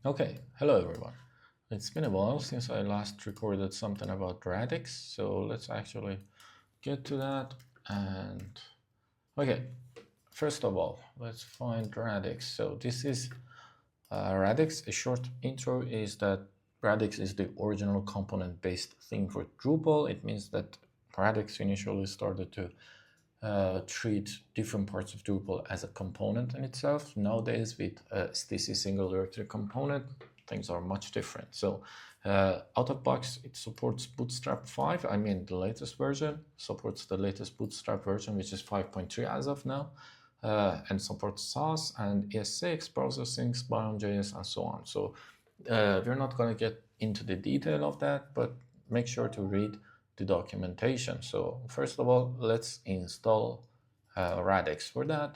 Okay, hello everyone. It's been a while since I last recorded something about Radix, so let's actually get to that. And okay, first of all, let's find Radix. So this is Radix. A short intro is that Radix is the original component-based theme for Drupal. It means that Radix initially started to treat different parts of Drupal as a component in itself. Nowadays, with STC single directory component, things are much different. So out of box, it supports Bootstrap 5. I mean, the latest version supports the latest Bootstrap version, which is 5.3 as of now, and supports SAS and ES6, browser syncs, Biome.js, and so on. So we're not going to get into the detail of that, but make sure to read the documentation. So first of all, let's install Radix. For that,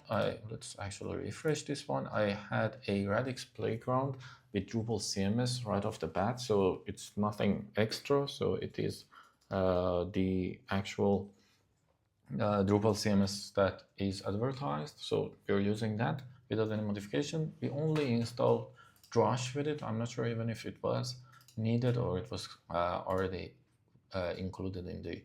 let's actually refresh this one. I had a Radix playground with Drupal CMS right off the bat, so it's nothing extra. So it is the actual Drupal CMS that is advertised. So we're using that without any modification. We only installed Drush with it. I'm not sure even if it was needed or it was already included in the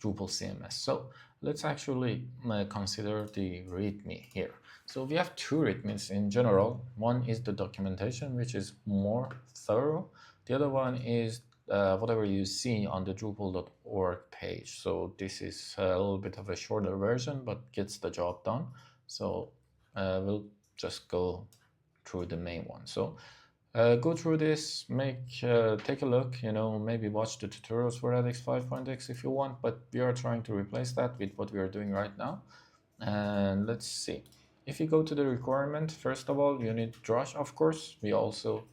Drupal CMS. So let's actually consider the README here. So we have two READMEs in general. One is the documentation, which is more thorough. The other one is whatever you see on the Drupal.org page. So this is a little bit of a shorter version, but gets the job done. So we'll just go through the main one. So go through this, take a look, maybe watch the tutorials for Radix 5.x if you want, but we are trying to replace that with what we are doing right now. And let's see. If you go to the requirement, first of all, you need Drush, of course. We also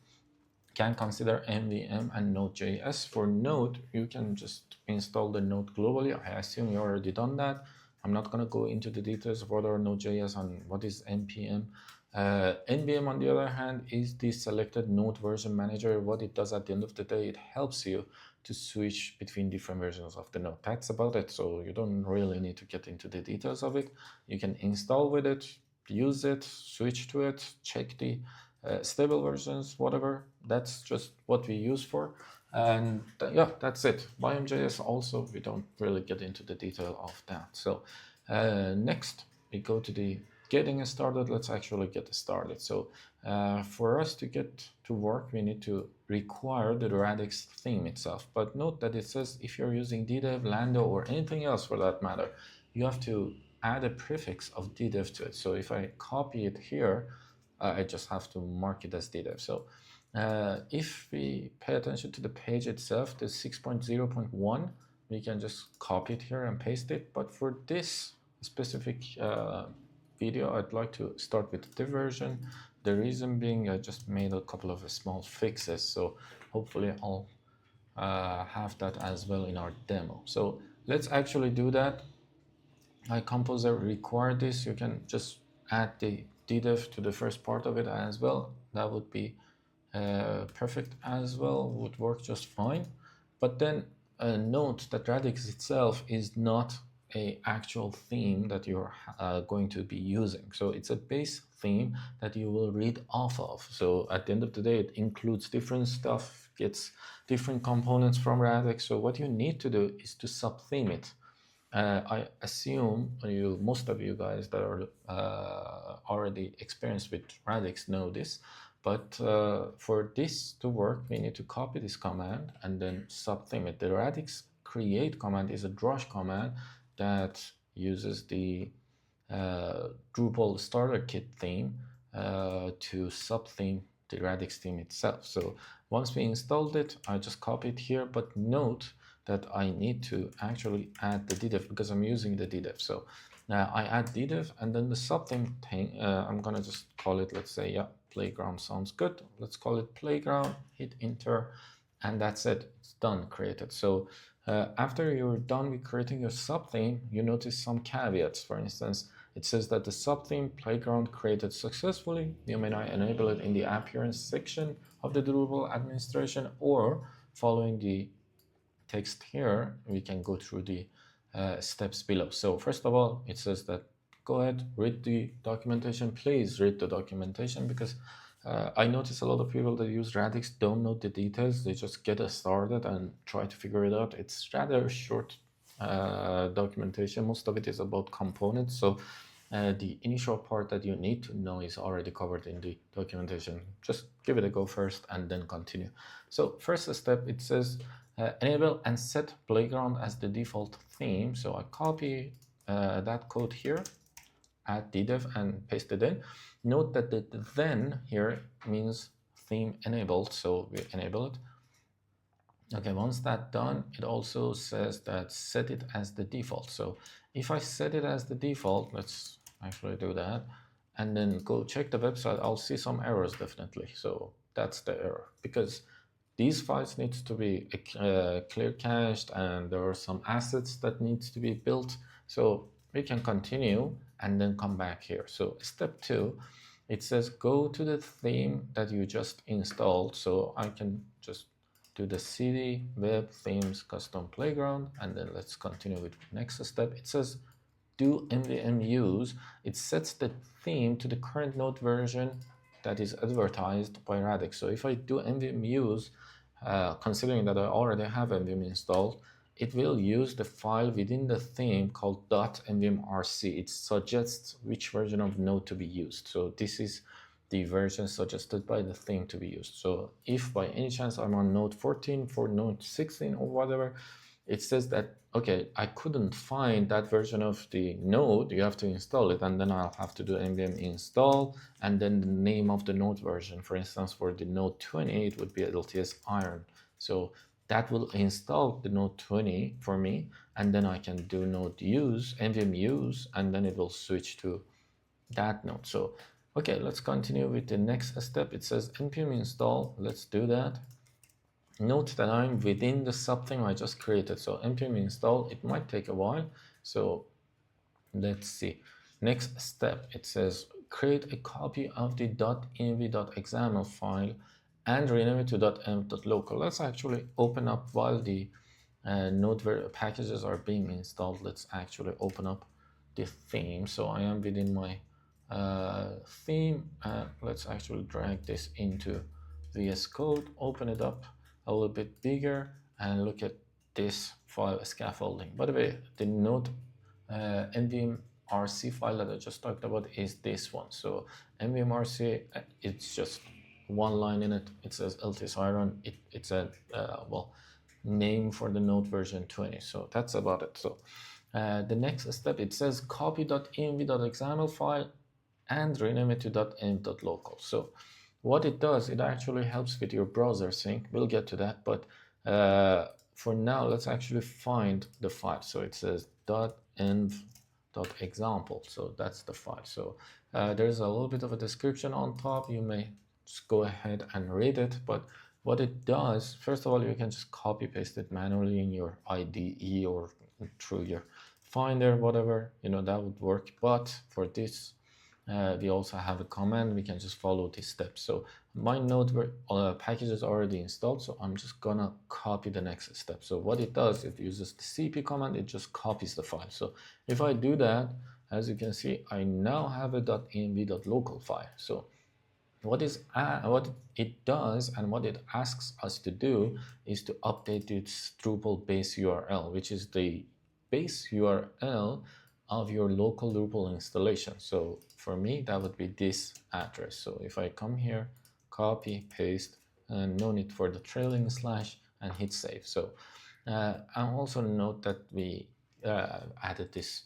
can consider MVM and Node.js. For Node, you can just install the Node globally. I assume you already done that. I'm not going to go into the details of what are Node.js and what is NPM. NVM, on the other hand, is the selected Node version manager. What it does at the end of the day, it helps you to switch between different versions of the node. That's about it. So you don't really need to get into the details of it. You can install with it, use it, switch to it, check the stable versions, whatever. That's just what we use for. And yeah, that's it. Biome.js also, we don't really get into the detail of that. So next, we go to the getting started. Let's actually get started. So for us to get to work, we need to require the Radix theme itself. But note that it says if you're using ddev, lando, or anything else for that matter, you have to add a prefix of ddev to it. So if I copy it here, I just have to mark it as ddev. So if we pay attention to the page itself, the 6.0.1, we can just copy it here and paste it. But for this specific video, I'd like to start with the version. The reason being, I just made a couple of small fixes, so hopefully I'll have that as well in our demo. So let's actually do that. Composer require this. You can just add the ddev to the first part of it as well. That would be perfect as well, would work just fine. But then note that Radix itself is not a actual theme that you're going to be using. So it's a base theme that you will read off of. So at the end of the day, it includes different stuff, gets different components from Radix. So what you need to do is to sub-theme it. I assume most of you guys that are already experienced with Radix know this, but for this to work, we need to copy this command and then sub-theme it. The Radix create command is a Drush command that uses the Drupal starter kit theme to sub-theme the Radix theme itself. So once we installed it, I just copy it here, but note that I need to actually add the ddev because I'm using the ddev. So I add ddev and then the sub-theme thing, I'm gonna just call it, let's say, yeah, playground sounds good. Let's call it playground, hit enter, and that's it, it's done, created. So after you're done with creating your sub-theme, you notice some caveats. For instance, it says that the sub-theme playground created successfully. You may not enable it in the appearance section of the Drupal administration, or following the text here, we can go through the steps below. So first of all, it says that go ahead, read the documentation. Please read the documentation because I notice a lot of people that use Radix don't know the details. They just get us started and try to figure it out. It's rather short documentation. Most of it is about components. So the initial part that you need to know is already covered in the documentation. Just give it a go first and then continue. So first step, it says enable and set playground as the default theme. So I copy that code here, add ddev and paste it in. Note that the then here means theme enabled, so we enable it. Okay, once that's done, it also says that set it as the default. So if I set it as the default, let's actually do that, and then go check the website, I'll see some errors definitely. So that's the error, because these files needs to be clear cached, and there are some assets that needs to be built. So we can continue and then come back here. So step 2, it says go to the theme that you just installed. So I can just do the cd web themes custom playground, and then let's continue with the next step. It says do nvm use. It sets the theme to the current node version that is advertised by Radix. So if I do nvm use, considering that I already have nvm installed, it will use the file within the theme called .nvmrc. It suggests which version of node to be used. So this is the version suggested by the theme to be used. So if by any chance I'm on node 14 for node 16 or whatever, it says that, okay, I couldn't find that version of the node, you have to install it, and then I'll have to do nvm install, and then the name of the node version. For instance, for the node 20, it would be LTS iron. So that will install the node 20 for me, and then I can do node use, nvm use, and then it will switch to that node. So, okay, let's continue with the next step. It says npm install. Let's do that. Note that I'm within the subtheme I just created. So npm install, it might take a while. So let's see. Next step, it says create a copy of the .env.xaml file and rename it to .env.local. Let's actually open up while the node packages are being installed. Let's actually open up the theme. So I am within my theme. Let's actually drag this into VS Code, open it up a little bit bigger, and look at this file, scaffolding. By the way, the node nvmrc file that I just talked about is this one. So nvmrc, it's just one line in it. It says LTS iron. It's a well, name for the node version 20. So that's about it. So the next step, it says copy .env.xaml file and rename it to .env.local. So what it does, it actually helps with your browser sync. We'll get to that, but for now, let's actually find the file. So it says .env.example. So that's the file. So there's a little bit of a description on top. You may just go ahead and read it, but what it does, first of all, you can just copy paste it manually in your IDE or through your Finder, whatever, you know, that would work. But for this, we also have a command. We can just follow these steps. So my node package is already installed, so I'm just gonna copy the next step. So what it does, it uses the cp command. It just copies the file. So if I do that, as you can see, I now have a .env.local file. So what it does and what it asks us to do is to update its Drupal base URL, which is the base URL of your local Drupal installation. So for me, that would be this address. So if I come here, copy, paste, and no need for the trailing slash, and hit save. So I'll also note that we added this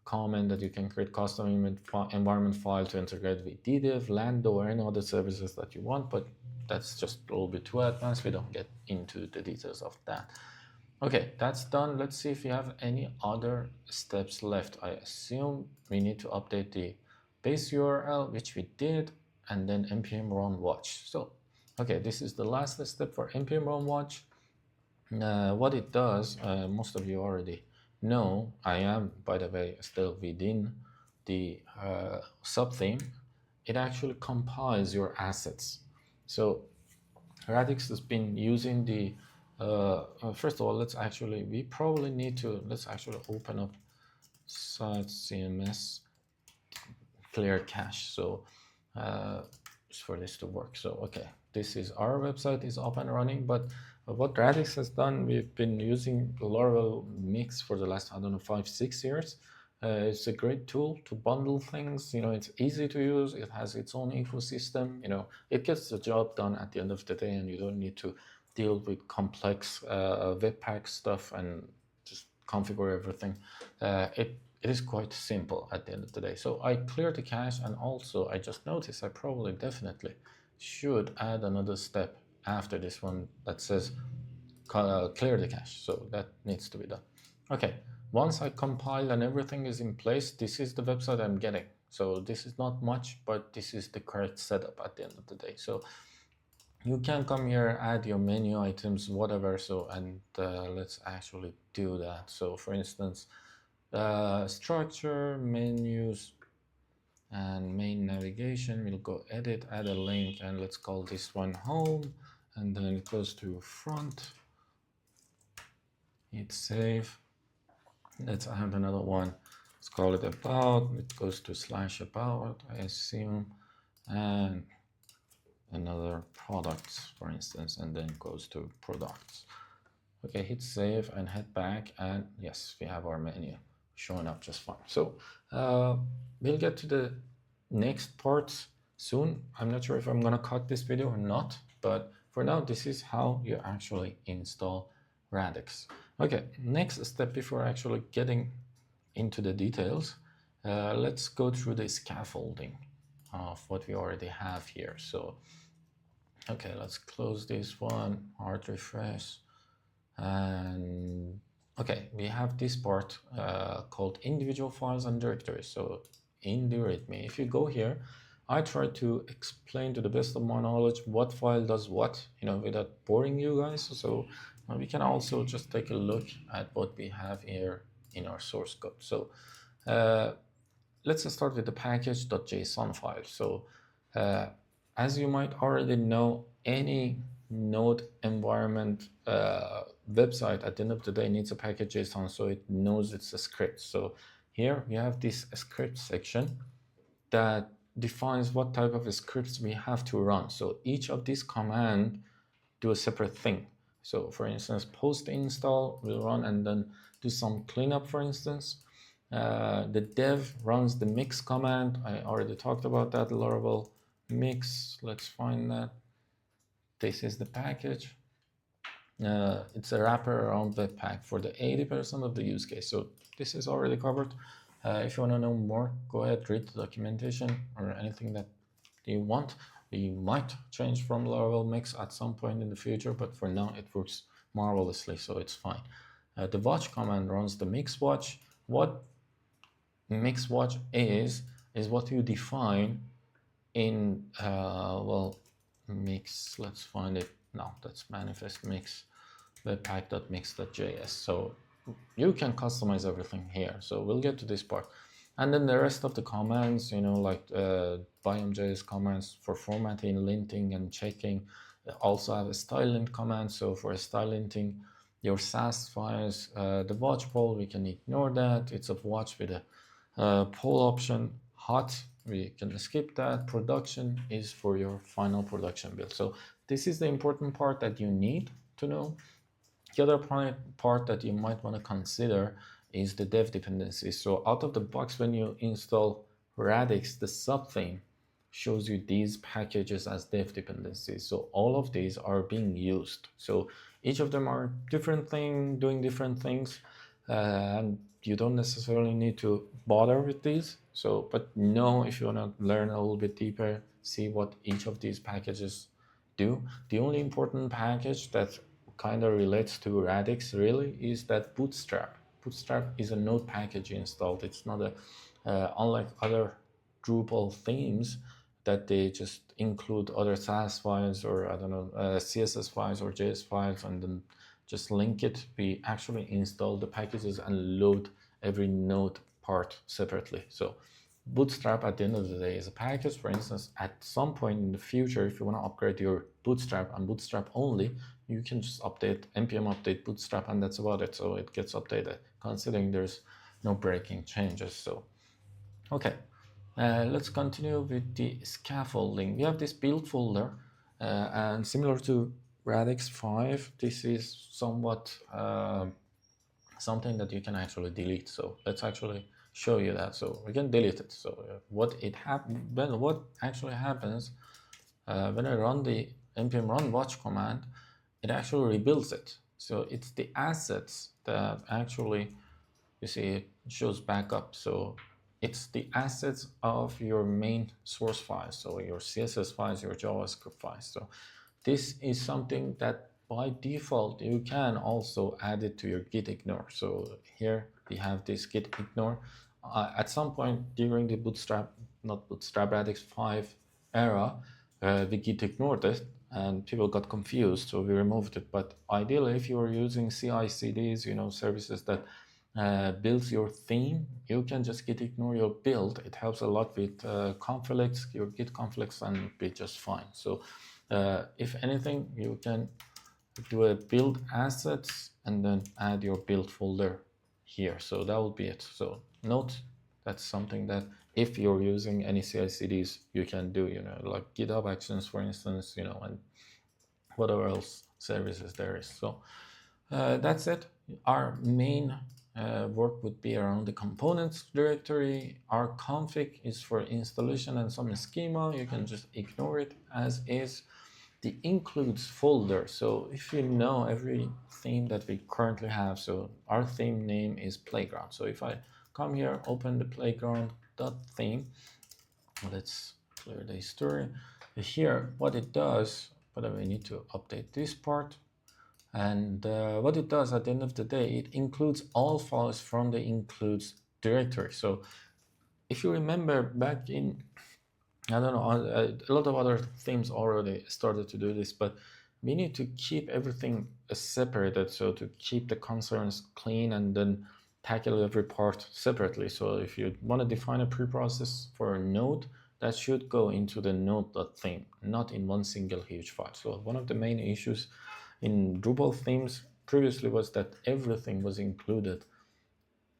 comment that you can create custom environment file to integrate with ddev, lando, or any other services that you want, but that's just a little bit too advanced. We don't get into the details of that. Okay, that's done. Let's see if we have any other steps left. I assume we need to update the base URL, which we did, and then npm run watch. So, okay, this is the last step for npm run watch. What it does, most of you already know. I am, by the way, still within the subtheme. It actually compiles your assets. So Radix has been using the first of all, let's actually open up site CMS clear cache. So just for this to work. So, okay, this is our website is up and running, but what Radix has done, we've been using Laravel Mix for the last, I don't know, 5-6 years. It's a great tool to bundle things. It's easy to use. It has its own ecosystem. It gets the job done at the end of the day, and you don't need to deal with complex Webpack stuff and just configure everything. It is quite simple at the end of the day. So I cleared the cache, and also I just noticed I probably definitely should add another step after this one that says clear the cache. So that needs to be done. Okay, once I compile and everything is in place, this is the website I'm getting. So this is not much, but this is the correct setup at the end of the day. So you can come here, add your menu items, whatever. So, and let's actually do that. So for instance, structure, menus, and main navigation, we'll go edit, add a link, and let's call this one home, and then it goes to front, hit save. Let's add another one, let's call it about, it goes to /about, I assume, and another products, for instance, and then goes to products. Okay, hit save and head back, and yes, we have our menu showing up just fine. So we'll get to the next parts soon. I'm not sure if I'm gonna cut this video or not, but for now, this is how you actually install Radix. Okay, next step before actually getting into the details, let's go through the scaffolding of what we already have here. So, okay, let's close this one, hard refresh, and okay, we have this part called individual files and directories. So in the README, if you go here, I try to explain to the best of my knowledge what file does what, without boring you guys. So we can also just take a look at what we have here in our source code. So let's start with the package.json file. So as you might already know, any node environment website at the end of the day needs a package.json, so it knows it's a script. So here we have this script section that defines what type of scripts we have to run. So each of these commands do a separate thing. So for instance, post install will run and then do some cleanup, for instance. The dev runs the mix command. I already talked about that, Laravel mix. Let's find that. This is the package. It's a wrapper around Webpack for the 80% of the use case. So this is already covered. If you want to know more, go ahead, read the documentation or anything that you want. We might change from Laravel Mix at some point in the future, but for now it works marvelously, so it's fine. The watch command runs the mix watch. What mix watch is what you define in, well, mix, let's find it. No, that's manifest mix, webpack.mix.js. So you can customize everything here. So we'll get to this part. And then the rest of the commands, like biome.js commands for formatting, linting, and checking. Also have a style lint command. So for style linting, your Sass files, the watch poll, we can ignore that. It's a watch with a poll option. Hot, we can skip that. Production is for your final production build. So this is the important part that you need to know. The other part that you might want to consider is the dev dependencies. So out of the box, when you install Radix, the subtheme shows you these packages as dev dependencies. So all of these are being used. So each of them are different thing, doing different things, and you don't necessarily need to bother with these. So, but know if you want to learn a little bit deeper, see what each of these packages do. The only important package that kind of relates to Radix really is that Bootstrap. Bootstrap is a node package installed. It's not unlike other Drupal themes that they just include other Sass files or I don't know, CSS files or JS files and then just link it. We actually install the packages and load every node part separately. So Bootstrap at the end of the day is a package. For instance, at some point in the future, if you want to upgrade your Bootstrap and Bootstrap only, you can just update npm update Bootstrap and that's about it. So it gets updated considering there's no breaking changes. So, okay. Let's continue with the scaffolding. We have this build folder, and similar to Radix 5, this is somewhat something that you can actually delete. So let's actually show you that. So we can delete it. So what actually happens when I run the npm run watch command, it actually rebuilds it. So it's the assets that actually, you see, it shows back up. So it's the assets of your main source files, so your CSS files, your JavaScript files. So this is something that by default you can also add it to your git ignore. So here we have this git ignore. At some point during the not bootstrap Radix 5 era, the git ignored it and people got confused, so we removed it. But ideally, if you are using CI/CDs, services that builds your theme, you can just git ignore your build. It helps a lot with conflicts, your git conflicts, and be just fine. So if anything, you can do a build assets and then add your build folder here. So that will be it. So note, that's something that if you're using any CI/CDs, you can do, like GitHub Actions, for instance, and whatever else services there is. So that's it. Our main work would be around the components directory. Our config is for installation and some schema. You can just ignore it as is. The includes folder. So if you know every theme that we currently have, so our theme name is playground. So if I come here, open the playground.theme, let's clear the history. Here, what it does, but I need to update this part. And what it does at the end of the day, it includes all files from the includes directory. So if you remember back in, I don't know, a lot of other themes already started to do this, but we need to keep everything separated. So to keep the concerns clean and then tackle every part separately. So if you want to define a preprocess for a node, that should go into the node.theme, not in one single huge file. So one of the main issues in Drupal themes previously was that everything was included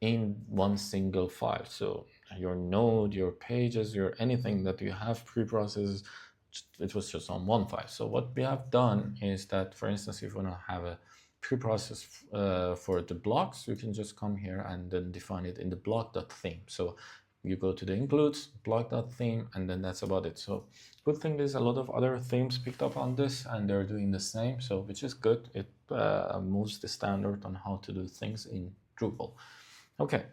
in one single file. So your node, your pages, your anything that you have preprocesses, it was just on one file. So what we have done is that, for instance, if you want to have a preprocess for the blocks, you can just come here and then define it in the block.theme. So you go to the includes, block.theme, and then that's about it. So good thing is a lot of other themes picked up on this and they're doing the same, so which is good. It moves the standard on how to do things in Drupal. Okay,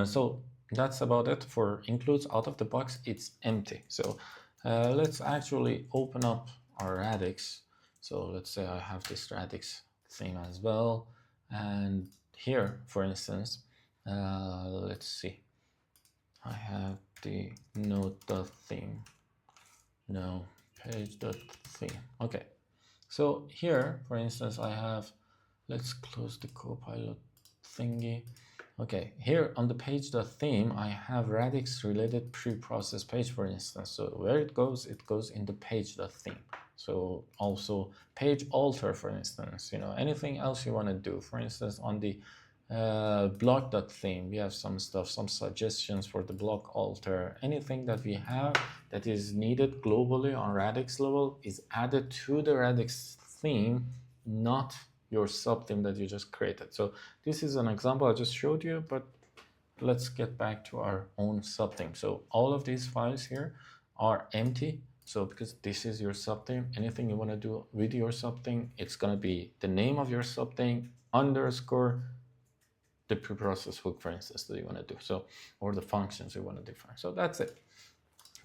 so that's about it for includes. Out of the box, it's empty. So let's actually open up our Radix. So let's say I have this Radix theme as well. And here, for instance, let's see. I have the node.theme, no page.theme. Okay, so here, for instance, I have, let's close the Copilot thingy. Okay, here on the page.theme, I have Radix related preprocess page, for instance. So where it goes in the page.theme. So also page alter, for instance, anything else you want to do. For instance, on the block.theme, we have some stuff, some suggestions for the block alter. Anything that we have that is needed globally on Radix level is added to the Radix theme, not your subtheme that you just created. So this is an example I just showed you, but let's get back to our own subtheme. So all of these files here are empty. So because this is your subtheme, anything you want to do with your subtheme, it's going to be the name of your subtheme underscore the preprocess hook, for instance, that you want to do. So, or the functions you want to define. So that's it.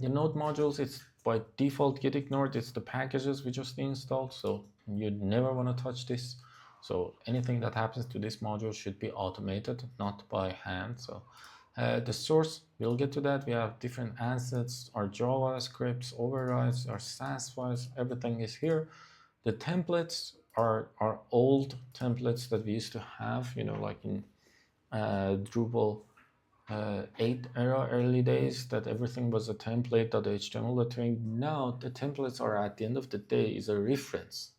The node modules, it's by default get ignored. It's the packages we just installed. So you never want to touch this. So anything that happens to this module should be automated, not by hand. So the source, we'll get to that. We have different assets, our JavaScripts, overrides, our Sass files, everything is here. The templates are our old templates that we used to have, like in Drupal 8 era, early days, that everything was a template.html thing. Now the templates are, at the end of the day, is a reference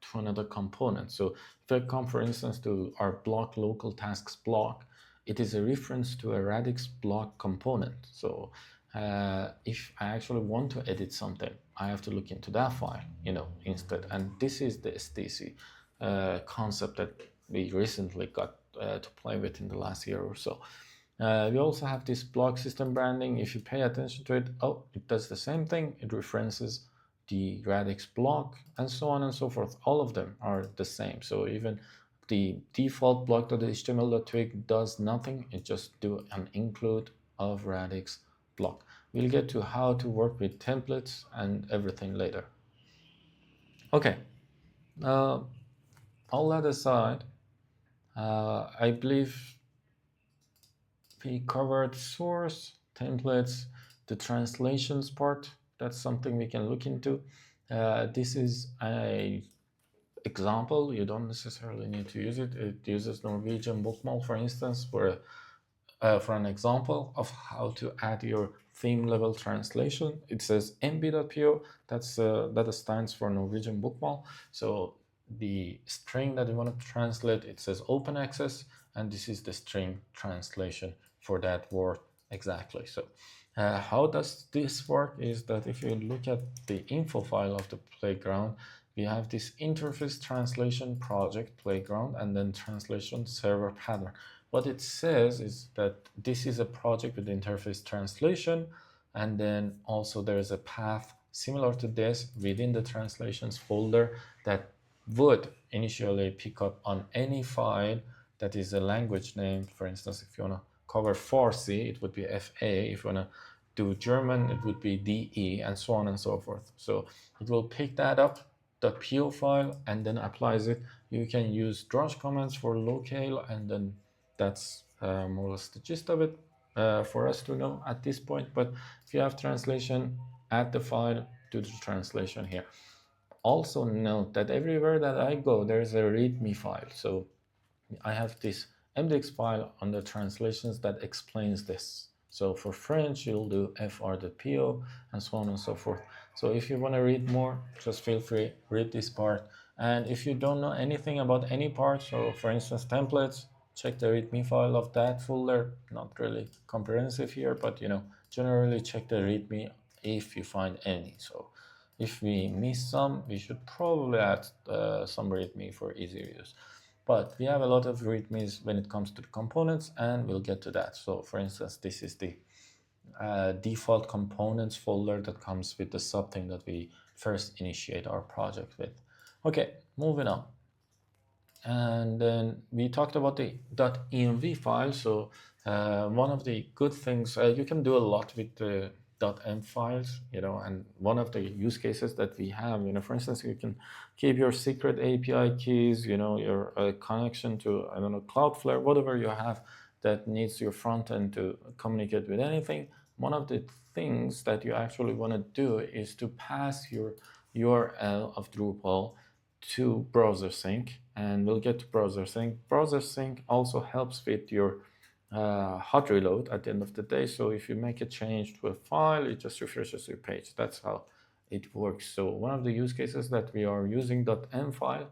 to another component. So if I come, for instance, to our block local tasks block, it is a reference to a Radix block component. So if I actually want to edit something, I have to look into that file, instead. And this is the STC concept that we recently got to play with in the last year or so. We also have this block system branding. If you pay attention to it, it does the same thing. It references the Radix block and so on and so forth. All of them are the same. So even the default block.html.twig does nothing. It just do an include of Radix block. We'll get to how to work with templates and everything later. Okay, all that aside, I believe we covered source, templates, the translations part. That's something we can look into. This is a example. You don't necessarily need to use it. It uses Norwegian bookmark, for instance, for an example of how to add your theme level translation. It says mb.po. That stands for Norwegian bookmark. So the string that you want to translate, it says open access, and this is the string translation for that word exactly. So how does this work is that if you look at the info file of the playground, we have this interface translation project playground and then translation server pattern. What it says is that this is a project with interface translation, and then also there's a path similar to this within the translations folder that would initially pick up on any file that is a language name. For instance, if you want to cover Farsi, it would be FA. If you want to do German, it would be DE, and so on and so forth. So it will pick that up, the .po file, and then applies it. You can use drush commands for locale, and then that's more or less the gist of it for us to know at this point. But if you have translation, add the file, do the translation here. Also note that everywhere that I go, there's a README file. So I have this mdx file on the translations that explains this. So for French, you'll do fr.po and so on and so forth. So if you want to read more, just feel free, read this part. And if you don't know anything about any part, so for instance, templates, check the README file of that folder. Not really comprehensive here, but generally check the README if you find any. So if we miss some, we should probably add some README for easy use. But we have a lot of READMEs when it comes to the components, and we'll get to that. So for instance, this is the default components folder that comes with the subthing that we first initiate our project with. Okay, moving on. And then we talked about the .env file. So one of the good things, you can do a lot with the .env files, and one of the use cases that we have, for instance, you can keep your secret API keys, your connection to, I don't know, Cloudflare, whatever you have that needs your front end to communicate with anything. One of the things that you actually want to do is to pass your URL of Drupal to browser sync, and we'll get to browser sync. Browser sync also helps with your hot reload at the end of the day. So if you make a change to a file, it just refreshes your page. That's how it works. So one of the use cases that we are using .env file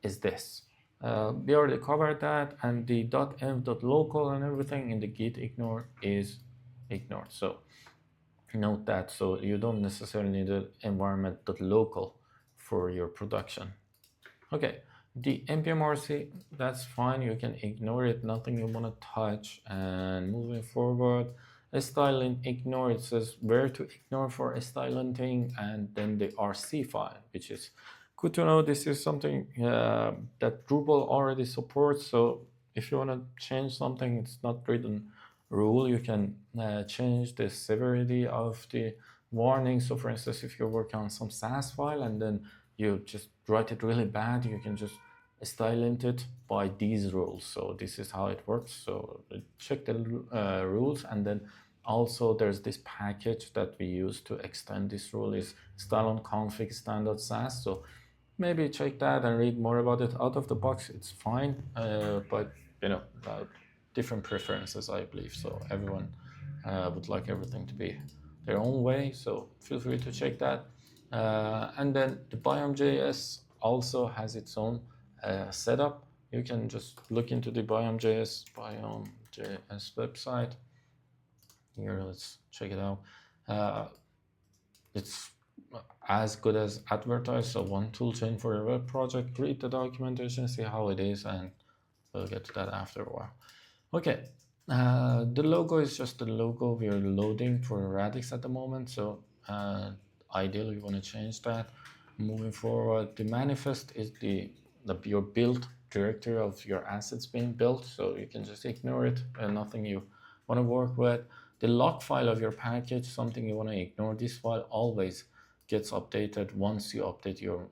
is this. We already covered that, and the .env.local and everything in the git ignore is ignored. So note that. So you don't necessarily need an environment.local for your production. Okay. The npmrc, that's fine, you can ignore it, nothing you want to touch. And moving forward, styling, ignore. It says where to ignore for a styling thing, and then the rc file, which is good to know. This is something that Drupal already supports. So if you want to change something, it's not written rule, you can change the severity of the warning. So for instance, if you're working on some Sass file and then you just write it really bad, you can just stylint it by these rules. So this is how it works. So check the rules, and then also there's this package that we use to extend this rule is styleonconfig stand.sass. So maybe check that and read more about it. Out of the box, it's fine, but different preferences, I believe. So everyone would like everything to be their own way. So feel free to check that. And then the biome.js also has its own setup. you can just look into the Biome.js website. Here, let's check it out. It's as good as advertised, so one tool chain for your web project. Read the documentation, see how it is, and we'll get to that after a while. Okay, the logo is just the logo we are loading for Radix at the moment, so ideally we want to change that. Moving forward, the manifest is your build directory of your assets being built, so you can just ignore it and nothing you want to work with. The log file of your package, something you want to ignore. This file always gets updated once you update your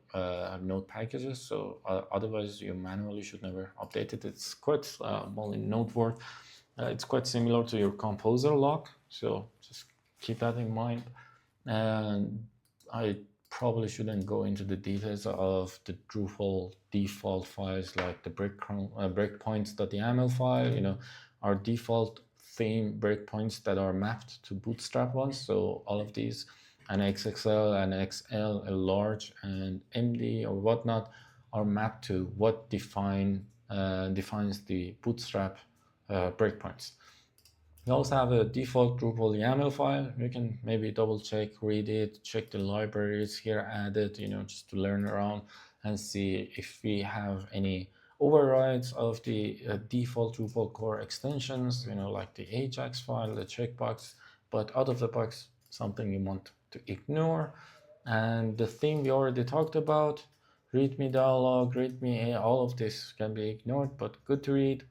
node packages, so otherwise you manually should never update it. It's quite well in node work, it's quite similar to your composer log, so just keep that in mind. And I probably shouldn't go into the details of the Drupal default files like the breakpoints.yaml file, you know, our default theme breakpoints that are mapped to Bootstrap ones. So all of these, an XXL, an XL, a large, and MD or whatnot, are mapped to what defines the Bootstrap breakpoints. We also have a default Drupal YAML file. You can maybe double check, read it, check the libraries here added, you know, just to learn around and see if we have any overrides of the default Drupal core extensions, you know, like the Ajax file, the checkbox, but out of the box, something you want to ignore. And the theme we already talked about, README dialog, README, all of this can be ignored, but good to read.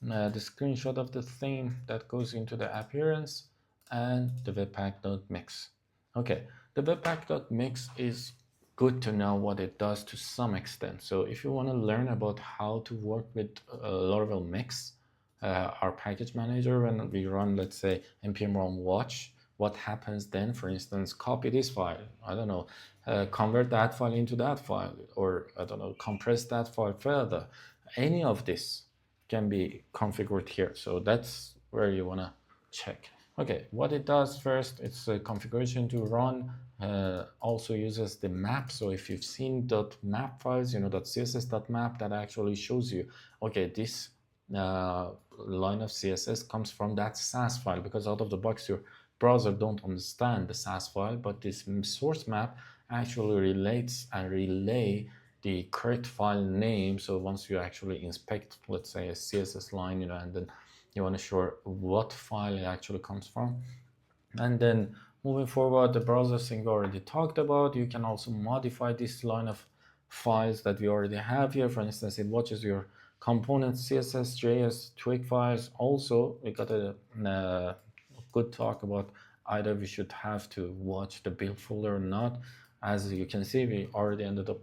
The screenshot of the theme that goes into the appearance, and the webpack.mix. Okay, the webpack.mix is good to know what it does to some extent. So if you want to learn about how to work with Laravel Mix, our package manager, when we run, let's say, npm run watch, what happens then? For instance, copy this file, I don't know, convert that file into that file, or I don't know, compress that file further. Any of this can be configured here. So that's where you want to check. Okay, what it does first, it's a configuration to run, also uses the map. So if you've seen .map files, you know, .css.map, that actually shows you, okay, this line of CSS comes from that Sass file, because out of the box your browser don't understand the Sass file, but this source map actually relates and relay the correct file name. So once you actually inspect, let's say, a CSS line, you know, and then you want to show what file it actually comes from. And then moving forward, the browser thing we already talked about, you can also modify this line of files that we already have here. For instance, it watches your components, CSS, JS, twig files. Also, we got a good talk about either we should have to watch the build folder or not. As you can see, we already ended up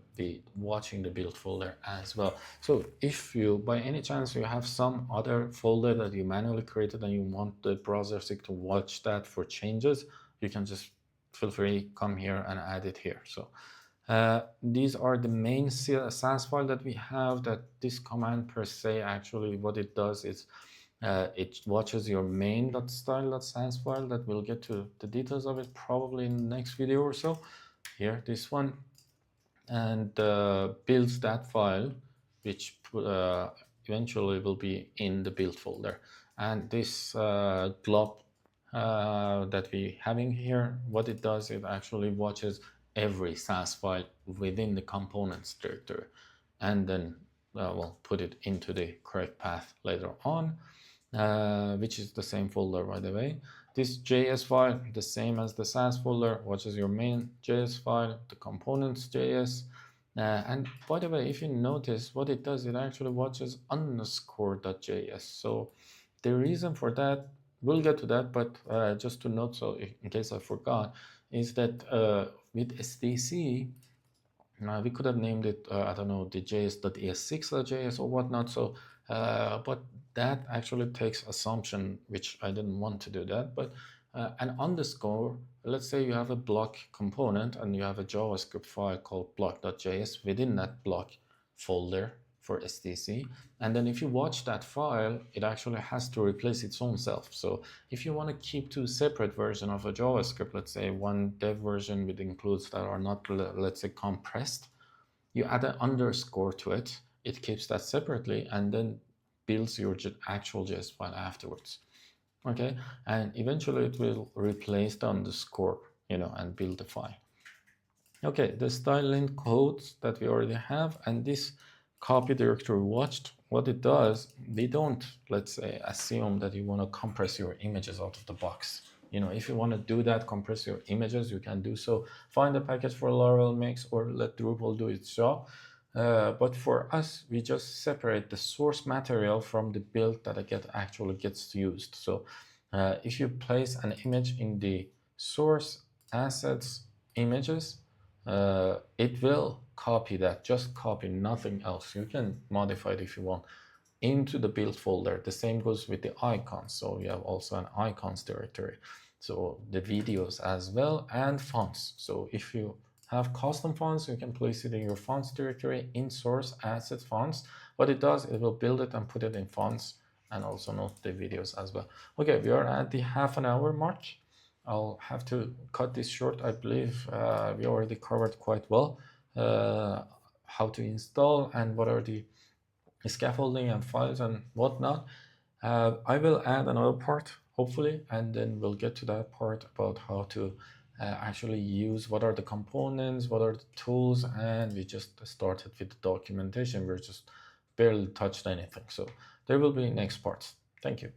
watching the build folder as well. So if you, by any chance, you have some other folder that you manually created and you want the browser to watch that for changes, you can just feel free, come here and add it here. So these are the main Sass file that we have. That this command per se, actually what it does is it watches your main.style.sass file, that we'll get to the details of it probably in the next video or so. Here, this one, and builds that file, which eventually will be in the build folder. And this glob that we having here, what it does, it actually watches every Sass file within the components directory, and then we'll put it into the correct path later on, which is the same folder, by the way. This JS file, the same as the Sass folder, watches your main JS file, the components JS. And by the way, if you notice what it does, it actually watches _.js. So the reason for that, we'll get to that, but just to note, so in case I forgot, is that with SDC, we could have named it, I don't know, the js.es6.js or whatnot. So, but that actually takes assumption, which I didn't want to do that. But an underscore, let's say you have a block component and you have a JavaScript file called block.js within that block folder for SDC. And then if you watch that file, it actually has to replace its own self. So if you want to keep two separate versions of a JavaScript, let's say one dev version with includes that are not, let's say, compressed, you add an underscore to it, it keeps that separately and then builds your actual JS file afterwards. Okay, and eventually it will replace the underscore, and build the file. Okay, the style codes that we already have, and this copy directory watched, what it does, they don't, let's say, assume that you want to compress your images out of the box. If you want to do that, compress your images, you can do so. Find a package for Laravel Mix or let Drupal do its job. But for us, we just separate the source material from the build that actually gets used. So if you place an image in the source assets images, it will copy that, just copy, nothing else. You can modify it if you want into the build folder. The same goes with the icons. So we have also an icons directory. So the videos as well, and fonts. So if you have custom fonts, you can place it in your fonts directory in source assets fonts. What it does, it will build it and put it in fonts, and also note the videos as well. Okay, we are at the half an hour mark. I'll have to cut this short. I believe we already covered quite well how to install and what are the scaffolding and files and whatnot. I will add another part, hopefully, and then we'll get to that part about how to actually use what are the components, what are the tools, and we just started with the documentation. We're just barely touched anything. So there will be next parts. Thank you.